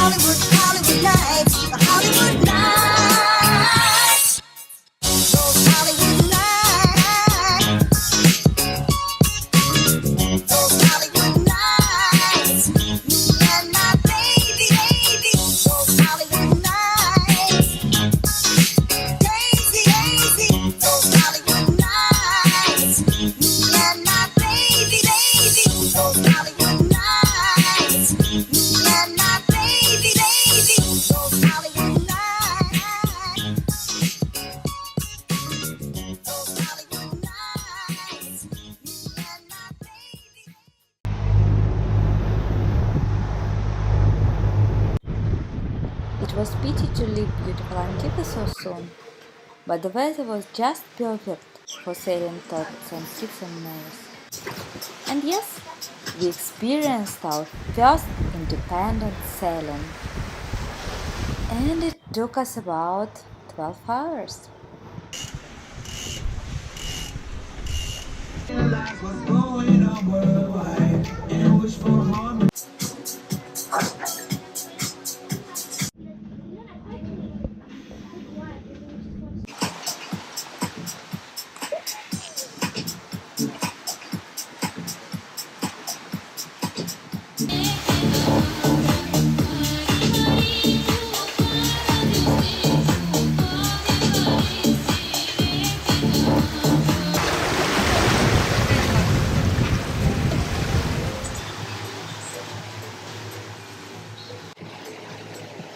Hollywood, Hollywood nights, the Hollywood nights. Those Hollywood nights. Those Hollywood nights. Me and my baby, baby. Those Hollywood nights. Crazy, crazy. Those Hollywood nights. Me and my baby, baby. Those Hollywood nights. Me and my baby, baby. Those Hollywood nights. Those Hollywood nights. Me and my baby. It was pity to leave beautiful Antigua so soon, but the weather was just perfect for sailing to St. Kitts&Nevis. And yes, we experienced our first independent sailing, and it took us about 12 hours. Realize what's going on worldwide and wish for harmony.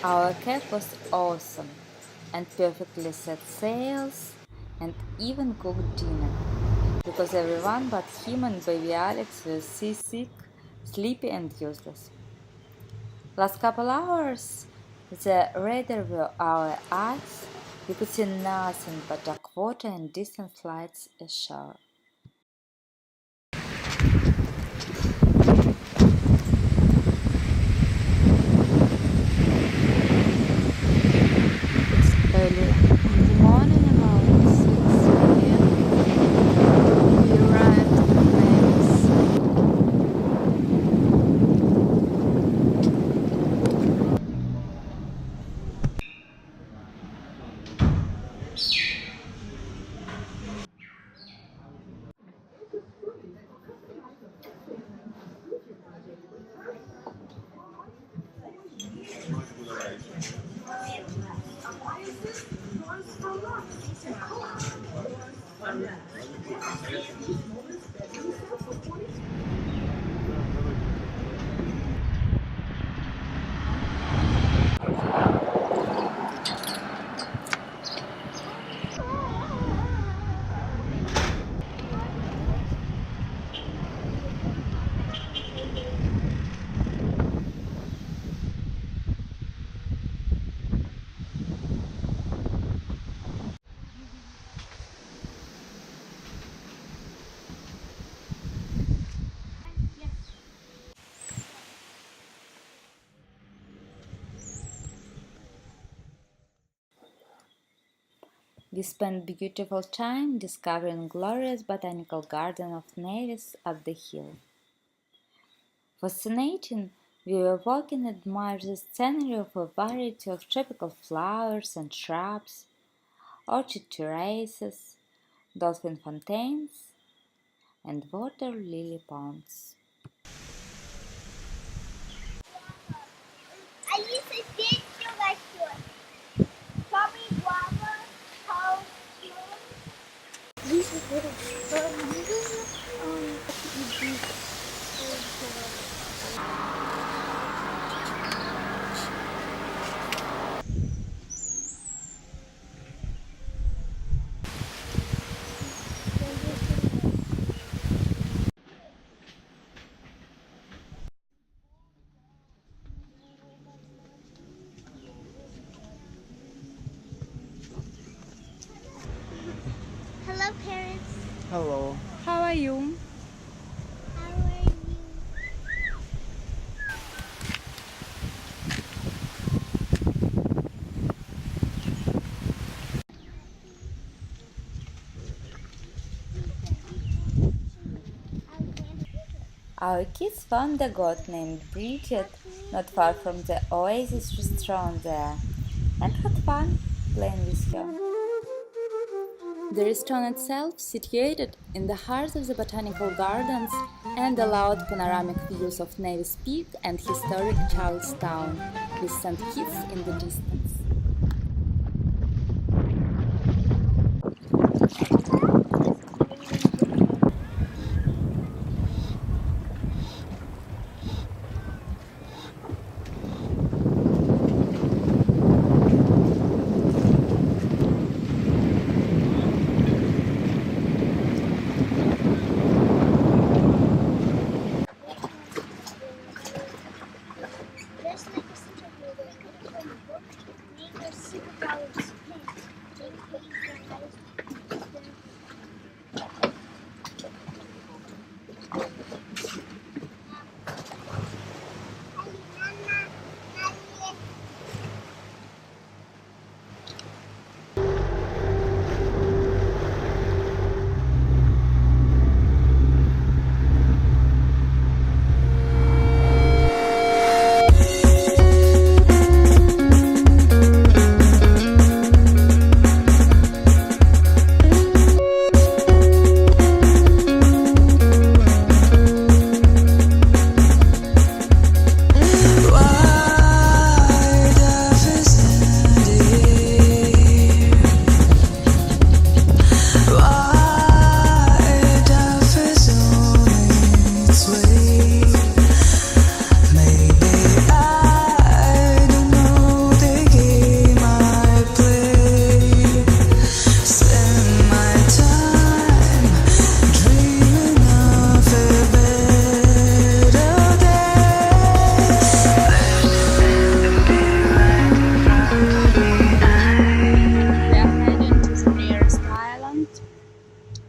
Our cab was awesome and perfectly set sails and even cooked dinner, because everyone but him and baby Alex were seasick, sleepy and useless. Last couple hours, the redder were our eyes, we could see nothing but dark water and distant lights ashore. Early in the morning, about 6 a.m., we arrived in Nevis. We spent beautiful time discovering glorious botanical garden of Nevis up the hill. Fascinating, we were walking and admired the scenery of a variety of tropical flowers and shrubs, orchid terraces, dolphin fountains, and water lily ponds. Алиса, здесь все растет. Самый главный Hello, parents. Hello. How are you? How are you? Our kids found a goat named Bridget not far from the Oasis restaurant there, and had fun playing with her. The restaurant itself, situated in the heart of the Botanical Gardens, and allowed panoramic views of Nevis Peak and historic Charlestown, with St. Kitts in the distance. There's like a center where they could open a book named the Superpowers Pins. Maybe pages the highest there.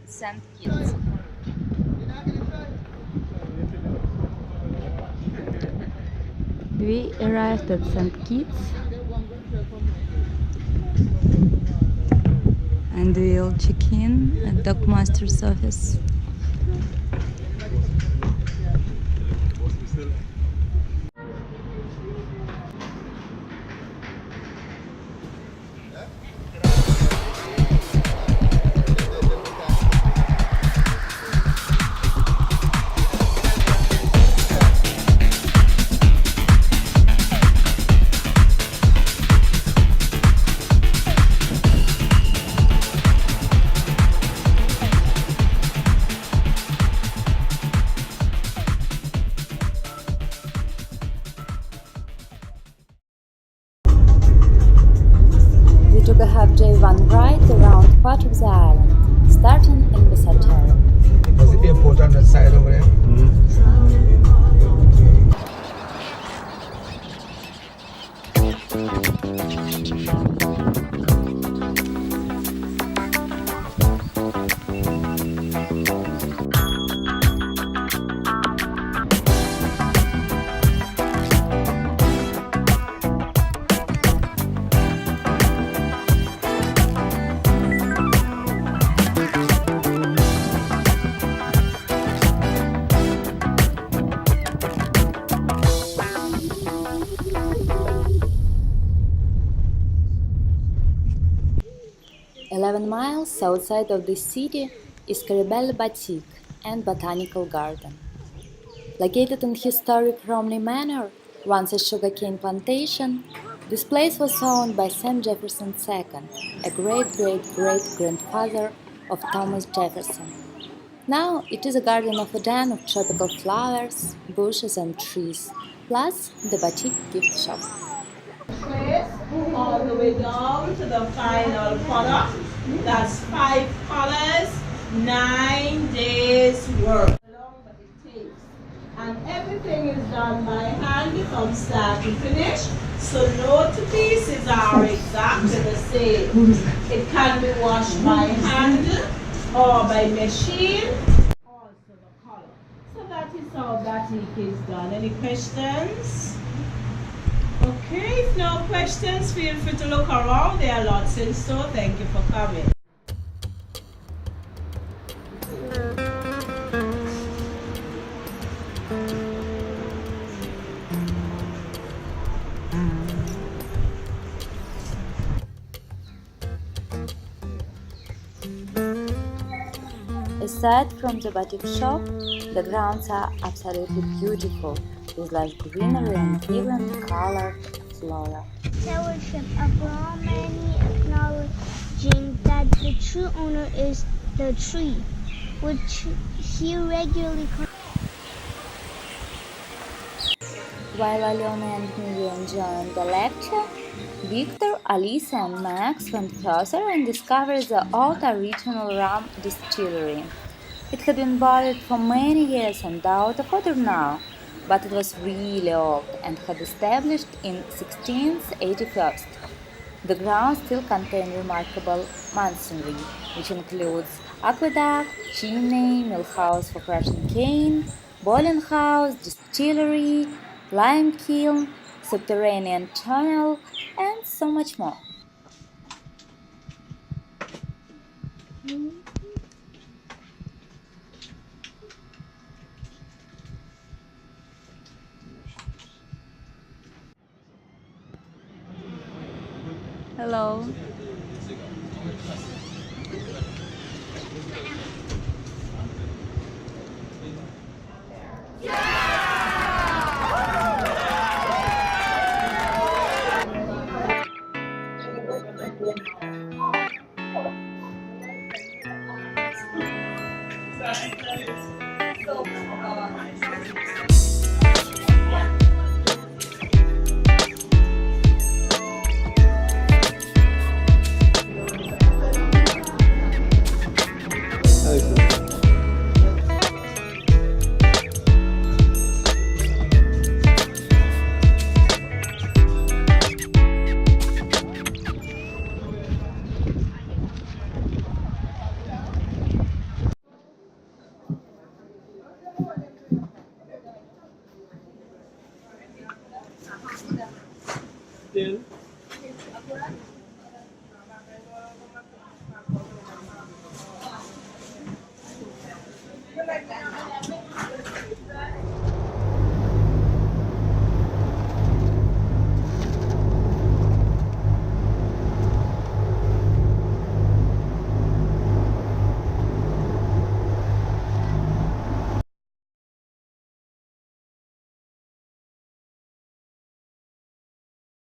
St. Kitts. We arrived at St. Kitts and we'll check in at Dockmaster's office. We took a half-day one ride around part of the island, starting in Botanical. Was the airport on that side over there? Miles outside of the city is Caribelle Batik and Botanical Garden. Located in historic Romney Manor, once a sugarcane plantation, this place was owned by Sam Jefferson II, a great-great-great-grandfather of Thomas Jefferson. Now it is a garden of Eden of tropical flowers, bushes and trees, plus the Batik gift shop. All the way down to the final product. That's 5 colors, 9 days work. Long but it takes. And everything is done by hand from start to finish. So no two pieces are exactly the same. It can be washed by hand or by machine. Also the color. So that is how Batik is done. Any questions? Okay, if no questions, feel free to look around. There are lots in store. Thank you for coming. Aside from the batik shop, the grounds are absolutely beautiful, with lush greenery and vibrant colored flora. Towership of Romney acknowledging that the true owner is the tree, which he regularly While Alona and Miriam enjoyed the lecture, Victor, Alicia and Max went further and discovered the old original rum distillery. It had been buried for many years and out of order now, but it was really old and had established in 1681. The grounds still contain remarkable masonry, which includes aqueduct, chimney, mill house for crushing cane, boiling house, distillery, lime kiln, subterranean tunnel, and so much more. Hello.